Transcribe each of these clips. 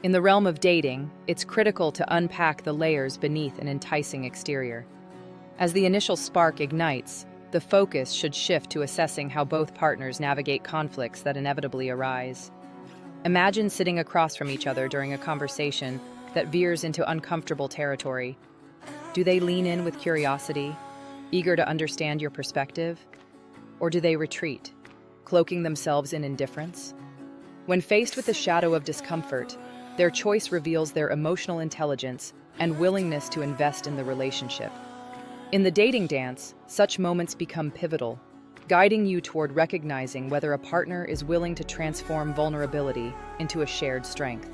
In the realm of dating, it's critical to unpack the layers beneath an enticing exterior. As the initial spark ignites, the focus should shift to assessing how both partners navigate conflicts that inevitably arise. Imagine sitting across from each other during a conversation that veers into uncomfortable territory. Do they lean in with curiosity, eager to understand your perspective? Or do they retreat, cloaking themselves in indifference? When faced with the shadow of discomfort, their choice reveals their emotional intelligence and willingness to invest in the relationship. In the dating dance, such moments become pivotal, guiding you toward recognizing whether a partner is willing to transform vulnerability into a shared strength.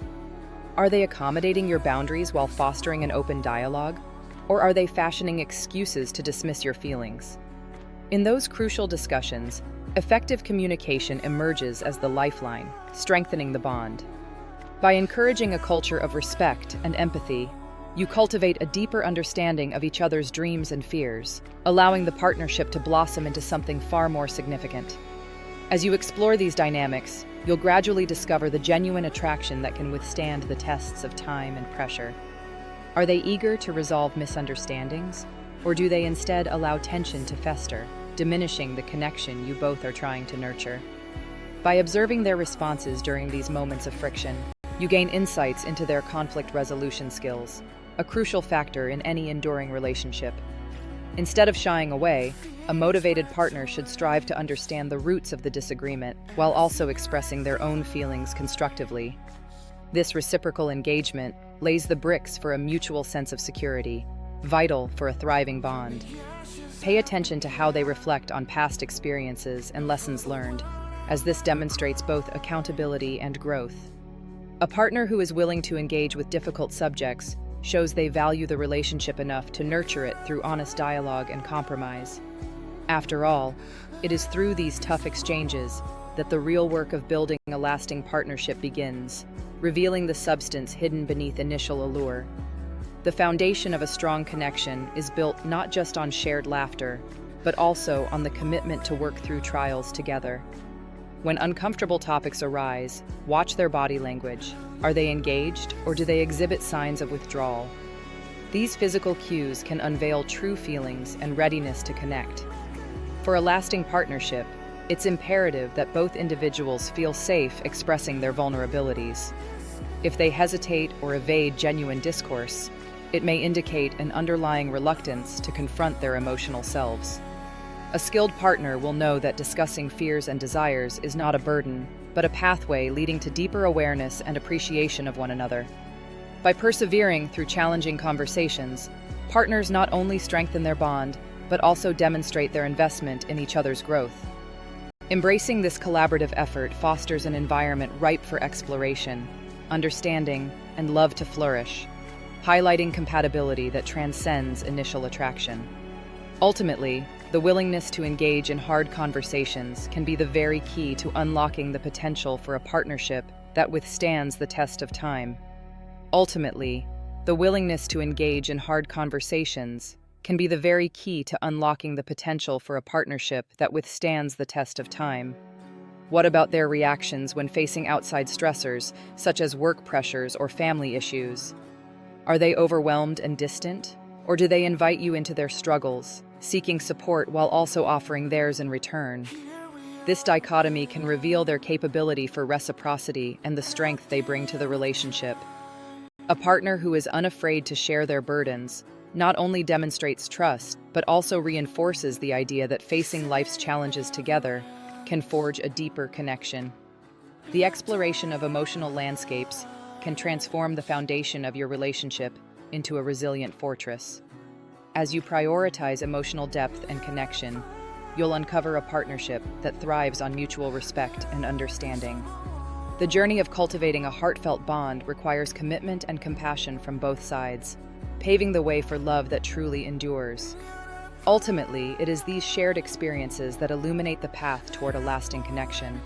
Are they accommodating your boundaries while fostering an open dialogue? Or are they fashioning excuses to dismiss your feelings? In those crucial discussions, effective communication emerges as the lifeline, strengthening the bond. By encouraging a culture of respect and empathy, you cultivate a deeper understanding of each other's dreams and fears, allowing the partnership to blossom into something far more significant. As you explore these dynamics, you'll gradually discover the genuine attraction that can withstand the tests of time and pressure. Are they eager to resolve misunderstandings, or do they instead allow tension to fester, diminishing the connection you both are trying to nurture? By observing their responses during these moments of friction, you gain insights into their conflict resolution skills, a crucial factor in any enduring relationship. Instead of shying away, a motivated partner should strive to understand the roots of the disagreement while also expressing their own feelings constructively. This reciprocal engagement lays the bricks for a mutual sense of security, vital for a thriving bond. Pay attention to how they reflect on past experiences and lessons learned, as this demonstrates both accountability and growth. A partner who is willing to engage with difficult subjects shows they value the relationship enough to nurture it through honest dialogue and compromise. After all, it is through these tough exchanges that the real work of building a lasting partnership begins, revealing the substance hidden beneath initial allure. The foundation of a strong connection is built not just on shared laughter, but also on the commitment to work through trials together. When uncomfortable topics arise, watch their body language. Are they engaged, or do they exhibit signs of withdrawal? These physical cues can unveil true feelings and readiness to connect. For a lasting partnership, it's imperative that both individuals feel safe expressing their vulnerabilities. If they hesitate or evade genuine discourse, it may indicate an underlying reluctance to confront their emotional selves. A skilled partner will know that discussing fears and desires is not a burden, but a pathway leading to deeper awareness and appreciation of one another. By persevering through challenging conversations, partners not only strengthen their bond, but also demonstrate their investment in each other's growth. Embracing this collaborative effort fosters an environment ripe for exploration, understanding, and love to flourish, highlighting compatibility that transcends initial attraction. Ultimately, the willingness to engage in hard conversations can be the very key to unlocking the potential for a partnership that withstands the test of time. Ultimately, the willingness to engage in hard conversations can be the very key to unlocking the potential for a partnership that withstands the test of time. What about their reactions when facing outside stressors, such as work pressures or family issues? Are they overwhelmed and distant, or do they invite you into their struggles, seeking support while also offering theirs in return? This dichotomy can reveal their capability for reciprocity and the strength they bring to the relationship. A partner who is unafraid to share their burdens not only demonstrates trust, but also reinforces the idea that facing life's challenges together can forge a deeper connection. The exploration of emotional landscapes can transform the foundation of your relationship into a resilient fortress. As you prioritize emotional depth and connection, you'll uncover a partnership that thrives on mutual respect and understanding. The journey of cultivating a heartfelt bond requires commitment and compassion from both sides, paving the way for love that truly endures. Ultimately, it is these shared experiences that illuminate the path toward a lasting connection,